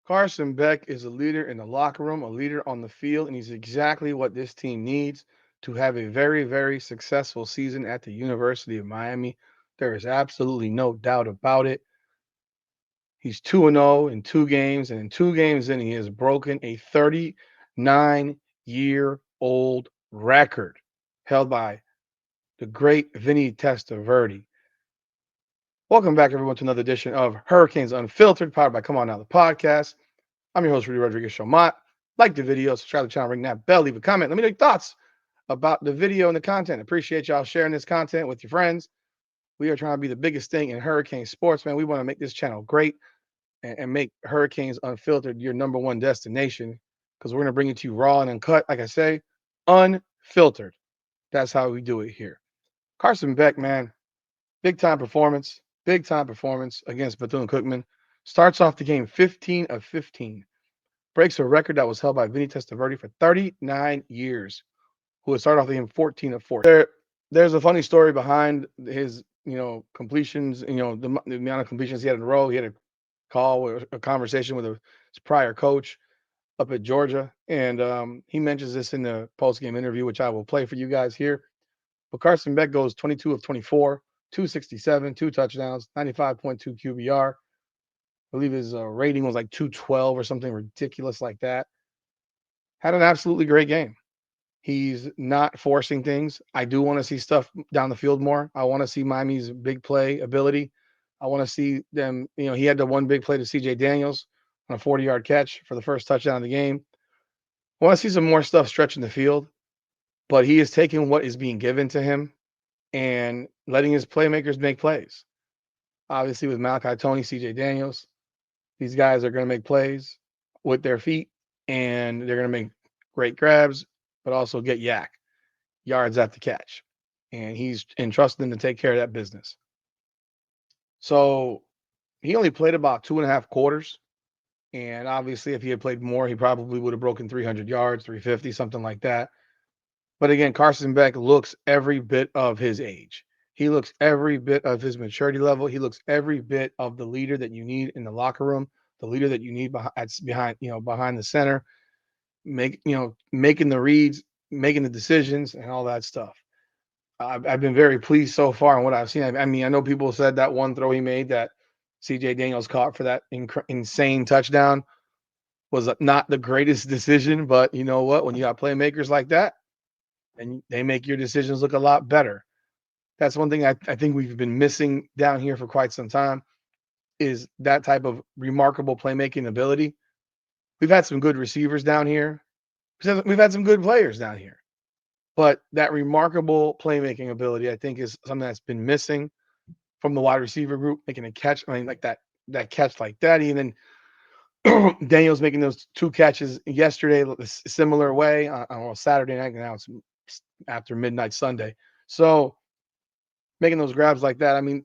Carson Beck is a leader in the locker room, a leader on the field, and he's exactly what this team needs to have a very, very successful season at the University of Miami. There is absolutely no doubt about it. He's 2-0 in two games, and in two games in, he has broken a 39-year-old record held by the great Vinny Testaverde. Welcome back, everyone, to another edition of Hurricanes Unfiltered, powered by Come On Now, the podcast. I'm your host, Rudy Rodriguez Shomont. Like the video, subscribe to the channel, ring that bell, leave a comment. Let me know your thoughts about the video and the content. Appreciate y'all sharing this content with your friends. We are trying to be the biggest thing in Hurricane sports, man. We want to make this channel great and make Hurricanes Unfiltered your number one destination because we're going to bring it to you raw and uncut. Like I say, unfiltered. That's how we do it here. Carson Beck, man, big time performance against Bethune Cookman. Starts off the game 15 of 15. Breaks a record that was held by Vinny Testaverde for 39 years, who had started off the game 14 of 14. There's a funny story behind his, completions, the amount of completions he had in a row. He had a conversation with his prior coach up at Georgia, and he mentions this in the post-game interview, which I will play for you guys here. But Carson Beck goes 22 of 24, 267, two touchdowns, 95.2 QBR. I believe his rating was like 212 or something ridiculous like that. Had an absolutely great game. He's not forcing things. I do want to see stuff down the field more. I want to see Miami's big play ability. I want to see them. He had the one big play to CJ Daniels on a 40-yard catch for the first touchdown of the game. I want to see some more stuff stretching the field, but he is taking what is being given to him and letting his playmakers make plays. Obviously, with Malachi Tony, CJ Daniels, these guys are going to make plays with their feet, and they're going to make great grabs, but also get yards at the catch. And he's entrusted them to take care of that business. So he only played about 2.5 quarters. And obviously, if he had played more, he probably would have broken 300 yards, 350, something like that. But again, Carson Beck looks every bit of his age. He looks every bit of his maturity level. He looks every bit of the leader that you need in the locker room, the leader that you need behind the center, making the reads, making the decisions, and all that stuff. I've been very pleased so far in what I've seen. I mean, I know people said that one throw he made that C.J. Daniels caught for that insane touchdown was not the greatest decision, but you know what? When you got playmakers like that, and they make your decisions look a lot better. That's one thing I think we've been missing down here for quite some time is that type of remarkable playmaking ability. We've had some good receivers down here. We've had some good players down here. But that remarkable playmaking ability, I think, is something that's been missing from the wide receiver group, making a catch. I mean, like that catch like that. And then Daniel's making those two catches yesterday, similar way on Saturday night. Now it's after midnight Sunday. So making those grabs like that. I mean,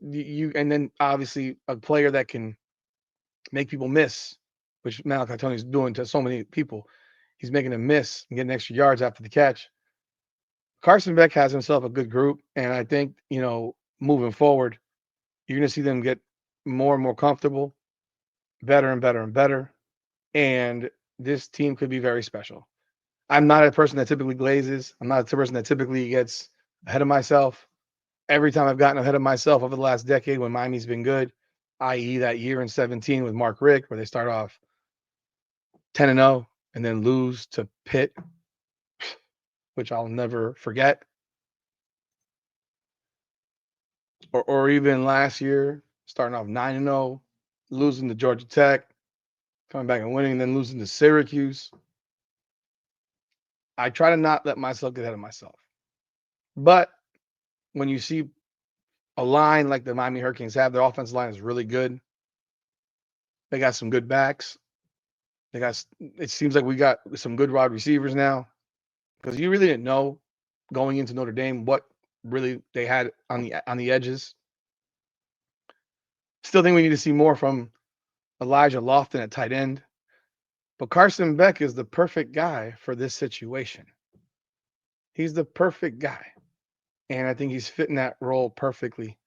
and then obviously a player that can make people miss, which Malachi Tony's doing to so many people. He's making them miss and getting extra yards after the catch. Carson Beck has himself a good group, and I think, moving forward, you're going to see them get more and more comfortable, better and better and better, and this team could be very special. I'm not a person that typically glazes. I'm not a person that typically gets ahead of myself. Every time I've gotten ahead of myself over the last decade when Miami's been good, i.e. that year in 17 with Mark Richt, where they start off 10-0 and then lose to Pitt, which I'll never forget. Or even last year, starting off 9-0, losing to Georgia Tech, coming back and winning, then losing to Syracuse. I try to not let myself get ahead of myself. But when you see a line like the Miami Hurricanes have, their offensive line is really good. They got some good backs. It seems like we got some good wide receivers now because you really didn't know going into Notre Dame what really they had on the edges. Still think we need to see more from Elijah Lofton at tight end. But Carson Beck is the perfect guy for this situation. He's the perfect guy. And I think he's fitting that role perfectly.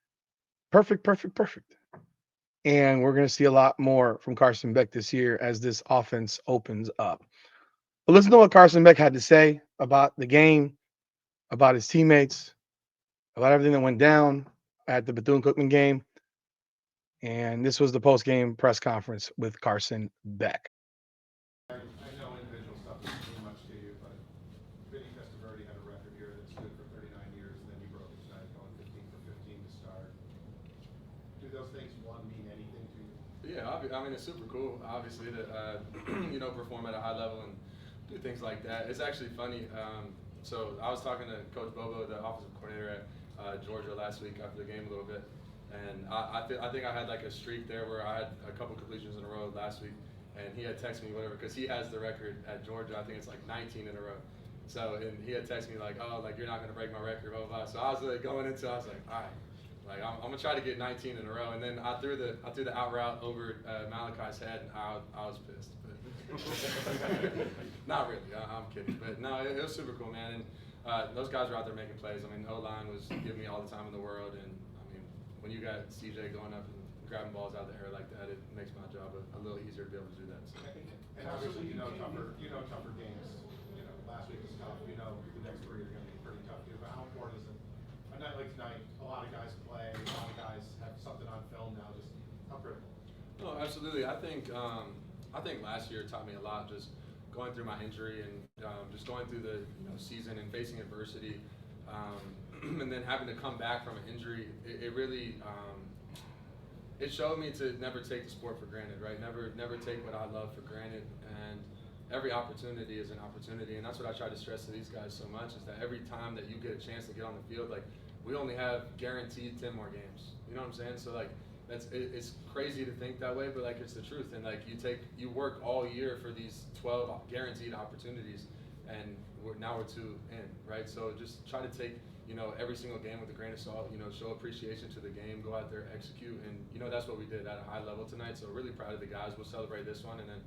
Perfect. And we're going to see a lot more from Carson Beck this year as this offense opens up. But listen to what Carson Beck had to say about the game, about his teammates, about everything that went down at the Bethune Cookman game. And this was the post-game press conference with Carson Beck. I know individual stuff doesn't mean much to you, but Vinny Testaverde had a record here that stood for 39 years, and then he broke it tonight, going 15 for 15 to start. Do those things, one, mean anything to you? Yeah, I mean, it's super cool, obviously, to perform at a high level and do things like that. It's actually funny. So I was talking to Coach Bobo, the offensive coordinator at Georgia last week after the game a little bit, and I think I had like a streak there where I had a couple completions in a row last week, and he had texted me whatever because he has the record at Georgia. I think it's like 19 in a row. So and he had texted me like, oh, like you're not gonna break my record, blah blah blah. So I was like going into, I was like, all right. Like I'm gonna try to get 19 in a row, and then I threw the out route over Malachi's head, and I was pissed. But not really. I'm kidding. But no, it was super cool, man. And those guys were out there making plays. I mean, O-line was giving me all the time in the world, and I mean, when you got CJ going up and grabbing balls out of the air like that, it makes my job a little easier to be able to do that. So. And obviously, tougher games. Last week was tough. The next three are going to be pretty tough too. But how important is it? A night like tonight, a lot of guys play, a lot of guys have something on film now. Just how critical? No, absolutely. I think last year taught me a lot. Just going through my injury and just going through the season and facing adversity, and then having to come back from an injury. It really it showed me to never take the sport for granted, right? Never take what I love for granted, and every opportunity is an opportunity, and that's what I try to stress to these guys so much, is that every time that you get a chance to get on the field, like, we only have guaranteed 10 more games. You know what I'm saying? So like, it's crazy to think that way, but like, it's the truth. And like, you work all year for these 12 guaranteed opportunities, and now we're 2 in, right? So just try to take every single game with a grain of salt. Show appreciation to the game, go out there, execute, and that's what we did at a high level tonight. So really proud of the guys. We'll celebrate this one, and then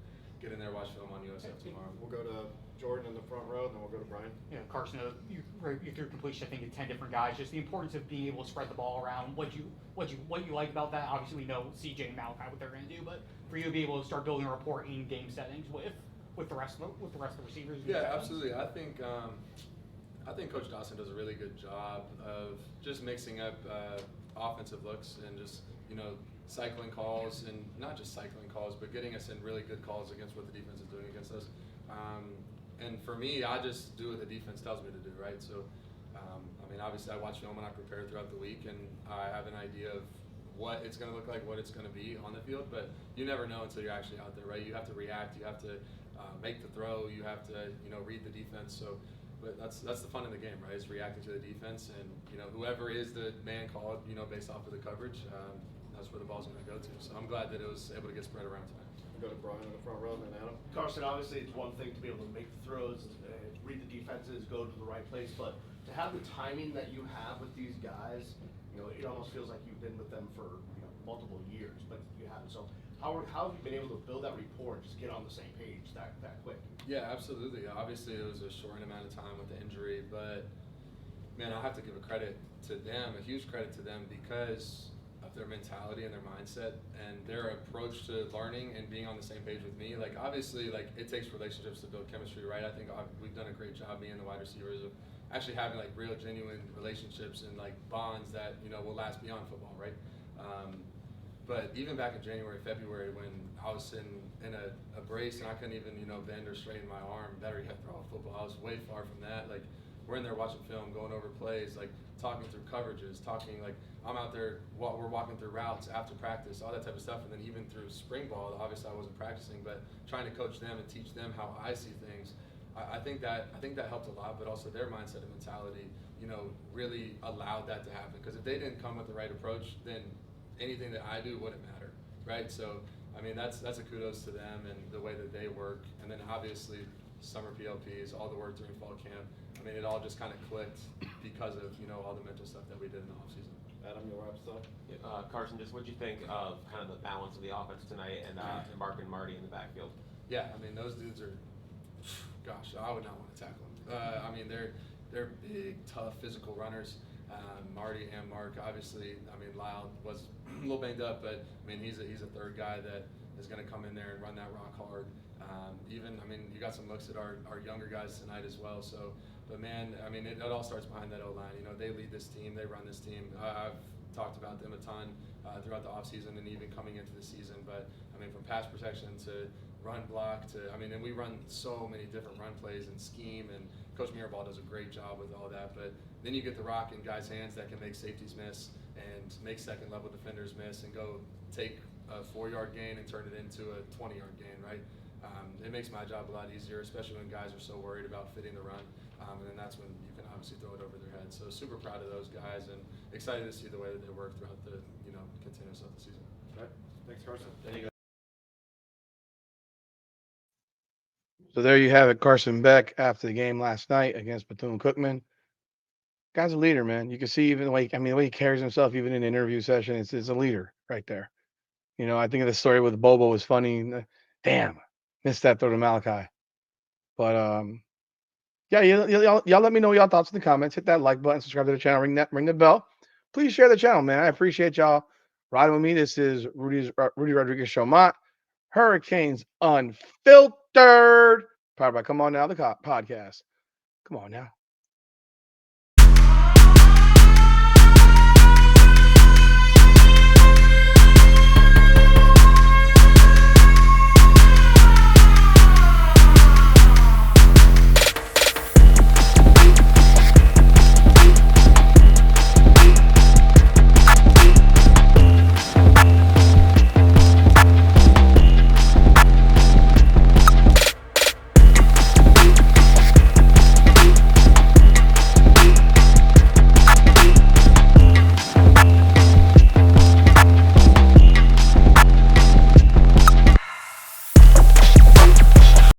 get in there, watch film on USF tomorrow. We'll go to Jordan in the front row, and then we'll go to Brian. Yeah, Carson, you threw completion, I think, to 10 different guys. Just the importance of being able to spread the ball around. What you like about that? Obviously, we know CJ and Malachi what they're going to do, but for you to be able to start building a rapport in game settings with the rest of the receivers. Yeah, absolutely. I think Coach Dawson does a really good job of just mixing up offensive looks and just cycling calls, and not just cycling calls, but getting us in really good calls against what the defense is doing against us. And for me, I just do what the defense tells me to do, right? So, I mean, obviously I watch film and I prepare throughout the week, and I have an idea of what it's going to look like, what it's going to be on the field, but you never know until you're actually out there, right? You have to react, you have to make the throw, you have to, read the defense. So, but that's the fun in the game, right? Is reacting to the defense, and whoever is the man called, based off of the coverage, that's where the ball's going to go to. So I'm glad that it was able to get spread around tonight. We'll go to Brian in the front row, and then Adam. Carson, obviously it's one thing to be able to make the throws, read the defenses, go to the right place, but to have the timing that you have with these guys, it almost feels like you've been with them for multiple years, but you haven't. So how have you been able to build that rapport and just get on the same page that quick? Yeah, absolutely. Obviously, it was a short amount of time with the injury, but man, I have to give a huge credit to them, because of their mentality and their mindset and their approach to learning and being on the same page with me. Like, obviously, like, it takes relationships to build chemistry, right? I think we've done a great job, me and the wide receivers, of actually having like real, genuine relationships and like bonds that will last beyond football, right? But even back in January, February, when I was sitting in a brace and I couldn't even bend or straighten my arm, better yet throw a football, I was way far from that. Like, we're in there watching film, going over plays, like talking through coverages, like I'm out there, we're walking through routes after practice, all that type of stuff, and then even through spring ball, obviously I wasn't practicing, but trying to coach them and teach them how I see things. I think that helped a lot, but also their mindset and mentality, really allowed that to happen. Because if they didn't come with the right approach, then anything that I do wouldn't matter, right? So, I mean, that's a kudos to them and the way that they work, and then obviously summer PLPs, all the work during fall camp. I mean, it all just kind of clicked because of all the mental stuff that we did in the offseason. Adam, you'll wrap this up. Carson, just what do you think of kind of the balance of the offense tonight and Mark and Marty in the backfield? Yeah, I mean, those dudes are, gosh, I would not want to tackle them. I mean, they're big, tough, physical runners. Marty and Mark, obviously, I mean, Lyle was a little banged up, but I mean, he's a third guy that is going to come in there and run that rock hard. Even, I mean, you got some looks at our younger guys tonight as well. So, but man, I mean, it all starts behind that O line. You know, they lead this team, they run this team. I've talked about them a ton throughout the offseason and even coming into the season. But I mean, from pass protection to run block to, I mean, and we run so many different run plays and scheme, and Coach Mirabal does a great job with all that. But then you get the rock in guys' hands that can make safeties miss and make second level defenders miss and go take a 4-yard gain and turn it into a 20-yard gain, right? It makes my job a lot easier, especially when guys are so worried about fitting the run. And then that's when you can obviously throw it over their head. So super proud of those guys and excited to see the way that they work throughout the, continuous of the season. Right. Thanks, Carson. So there you have it, Carson Beck after the game last night against Bethune Cookman. Guy's a leader, man. You can see even the way the way he carries himself, even in the interview session, it's a leader right there. I think of the story with Bobo was funny. Damn, missed that throw to Malachi. But yeah, y'all let me know y'all thoughts in the comments. Hit that like button, subscribe to the channel, ring the bell. Please share the channel, man. I appreciate y'all riding with me. This is Rudy Rodriguez Showmont, Hurricanes Unfiltered, powered by Come On Now, the podcast. Come on now.